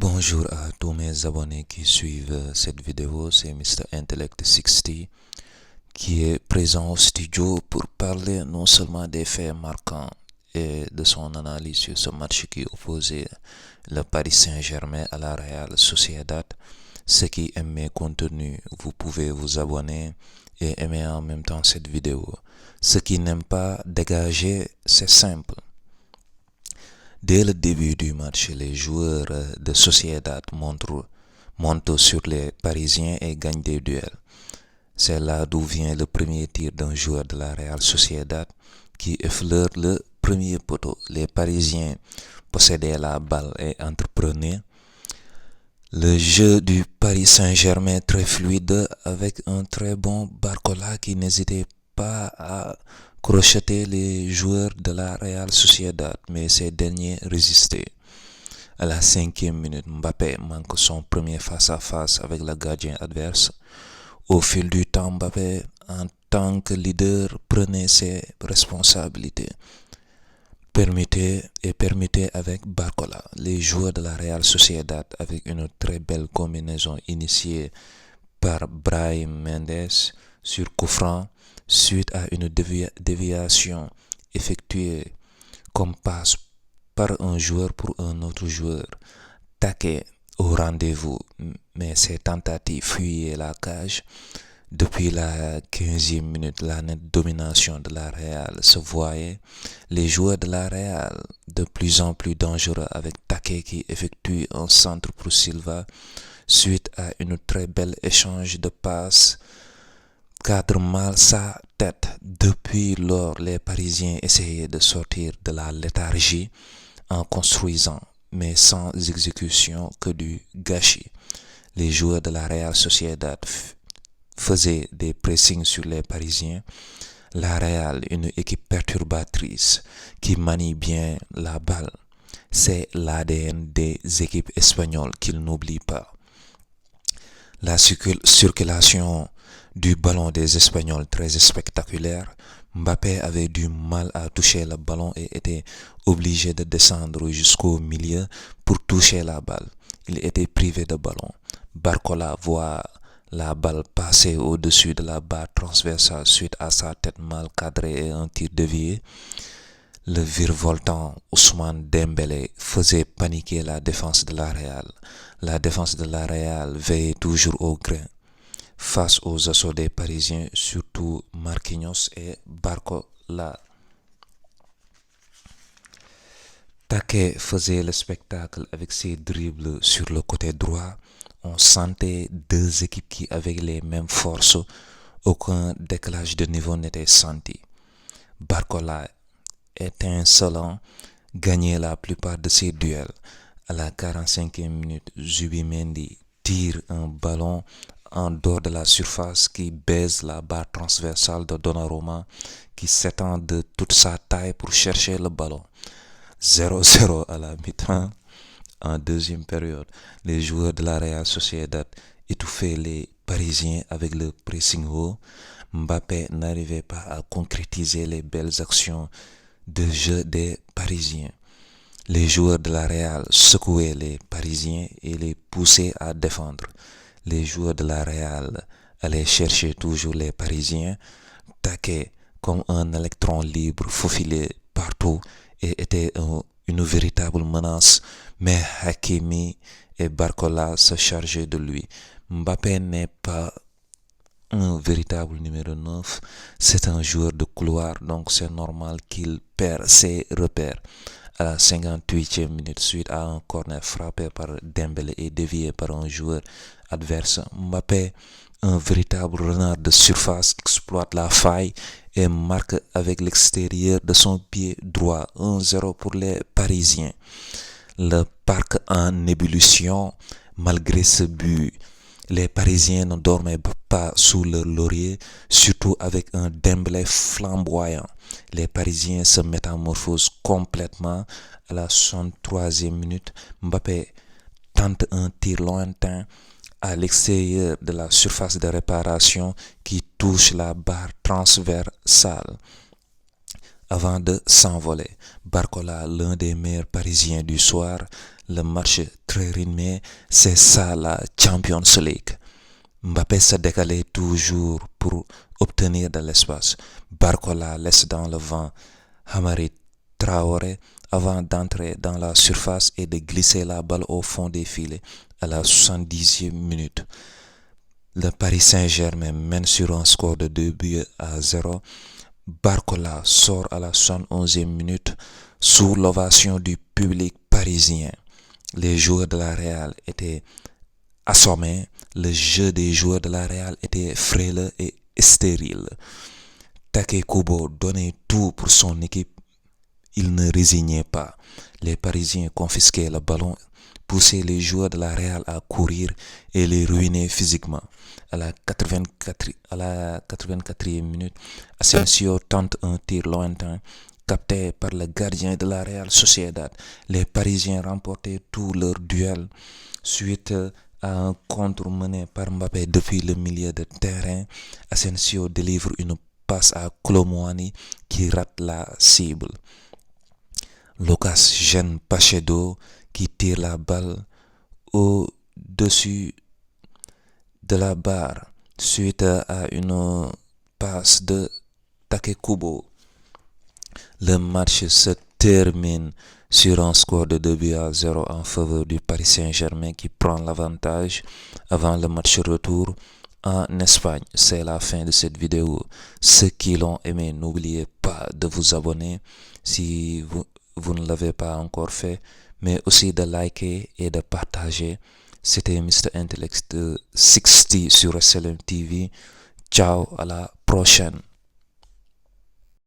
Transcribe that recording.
Bonjour à tous mes abonnés qui suivent cette vidéo, c'est Mr. Intellect 60 qui est présent au studio pour parler non seulement des faits marquants et de son analyse sur ce match qui opposait le Paris Saint-Germain à la Real Sociedad. Ceux qui aiment mes contenus, vous pouvez vous abonner et aimer en même temps cette vidéo. Ceux qui n'aiment pas, dégager, c'est simple. Dès le début du match, les joueurs de Sociedad montent sur les Parisiens et gagnent des duels. C'est là d'où vient le premier tir d'un joueur de la Real Sociedad qui effleure le premier poteau. Les Parisiens possédaient la balle et entreprenaient le jeu du Paris Saint-Germain très fluide avec un très bon Barcola qui n'hésitait pas à crocheter les joueurs de la Real Sociedad, mais ces derniers résistaient. À la 5e minute, Mbappé manque son premier face-à-face avec le gardien adverse. Au fil du temps, Mbappé, en tant que leader, prenait ses responsabilités. Permettait avec Barcola. Les joueurs de la Real Sociedad avec une très belle combinaison initiée par Brahim Mendes sur coup franc suite à une déviation effectuée comme passe par un joueur pour un autre joueur. Taquet au rendez-vous, mais ses tentatives fuyaient la cage. Depuis la 15e minute, la nette domination de la Real se voyait. Les joueurs de la Real, de plus en plus dangereux avec Taquet qui effectue un centre pour Silva, suite à une très belle échange de passes, cadre mal sa tête. Depuis lors, les Parisiens essayaient de sortir de la léthargie en construisant, mais sans exécution que du gâchis. Les joueurs de la Real Sociedad faisaient des pressings sur les Parisiens. La Real, une équipe perturbatrice qui manie bien la balle. C'est l'ADN des équipes espagnoles qu'ils n'oublient pas. La circulation du ballon des Espagnols très spectaculaire. Mbappé avait du mal à toucher le ballon et était obligé de descendre jusqu'au milieu pour toucher la balle. Il était privé de ballon. Barcola voit la balle passer au-dessus de la barre transversale suite à sa tête mal cadrée et un tir dévié. Le virevoltant Ousmane Dembélé faisait paniquer la défense de la Real. La défense de la Real veillait toujours au grain face aux assauts des Parisiens, surtout Marquinhos et Barcola. Taquet faisait le spectacle avec ses dribbles sur le côté droit. On sentait deux équipes qui avaient les mêmes forces. Aucun décalage de niveau n'était senti. Barcola, étincelant, gagnait la plupart de ses duels. À la 45e minute, Zubimendi tire un ballon en dehors de la surface qui baise la barre transversale de Donnarumma qui s'étend de toute sa taille pour chercher le ballon. 0-0 à la mi-temps. En deuxième période, les joueurs de la Real Sociedad étouffaient les Parisiens avec le pressing haut. Mbappé n'arrivait pas à concrétiser les belles actions de jeu des Parisiens. Les joueurs de la Real secouaient les Parisiens et les poussaient à défendre. Les joueurs de la Real allaient chercher toujours les Parisiens, taquaient comme un électron libre faufilé partout et était une véritable menace, mais Hakimi et Barcola se chargeaient de lui. Mbappé n'est pas un véritable numéro 9, c'est un joueur de couloir, donc c'est normal qu'il perd ses repères. À la 58e minute, suite à un corner frappé par Dembélé et dévié par un joueur adverse, Mbappé, un véritable renard de surface, exploite la faille et marque avec l'extérieur de son pied droit 1-0 pour les Parisiens. Le parc en ébullition malgré ce but. Les Parisiens ne dormaient pas sous leur laurier, surtout avec un Dembélé flamboyant. Les Parisiens se métamorphosent complètement. À la 63e minute, Mbappé tente un tir lointain à l'extérieur de la surface de réparation qui touche la barre transversale. avant de s'envoler. Barcola, l'un des meilleurs Parisiens du soir, le match très rythmé, c'est ça la Champions League. Mbappé se décalait toujours pour obtenir de l'espace. Barcola laisse dans le vent Hamari Traoré avant d'entrer dans la surface et de glisser la balle au fond des filets à la 70e minute. Le Paris Saint-Germain mène sur un score de 2-0. Barcola sort à la 71e minute sous l'ovation du public parisien. Les joueurs de la Real étaient assommés. Le jeu des joueurs de la Real était frêle et stérile. Take Kubo donnait tout pour son équipe. Il ne résignait pas. Les Parisiens confisquaient le ballon, poussaient les joueurs de la Real à courir et les ruinaient physiquement. À la 84e minute, Asensio tente un tir lointain capté par le gardien de la Real Sociedad. Les Parisiens remportaient tous leurs duels suite à un contre mené par Mbappé depuis le milieu de terrain. Asensio délivre une passe à Colomouani qui rate la cible. Lucas gêne Pacheco qui tire la balle au-dessus de la barre suite à une passe de Take Kubo. Le match se termine sur un score de 2-0 en faveur du Paris Saint-Germain qui prend l'avantage avant le match retour en Espagne. C'est la fin de cette vidéo. Ceux qui l'ont aimé, n'oubliez pas de vous abonner si vous ne l'avez pas encore fait, mais aussi de liker et de partager. C'était Mr. Intellect 60 sur SLM TV. Ciao, à la prochaine.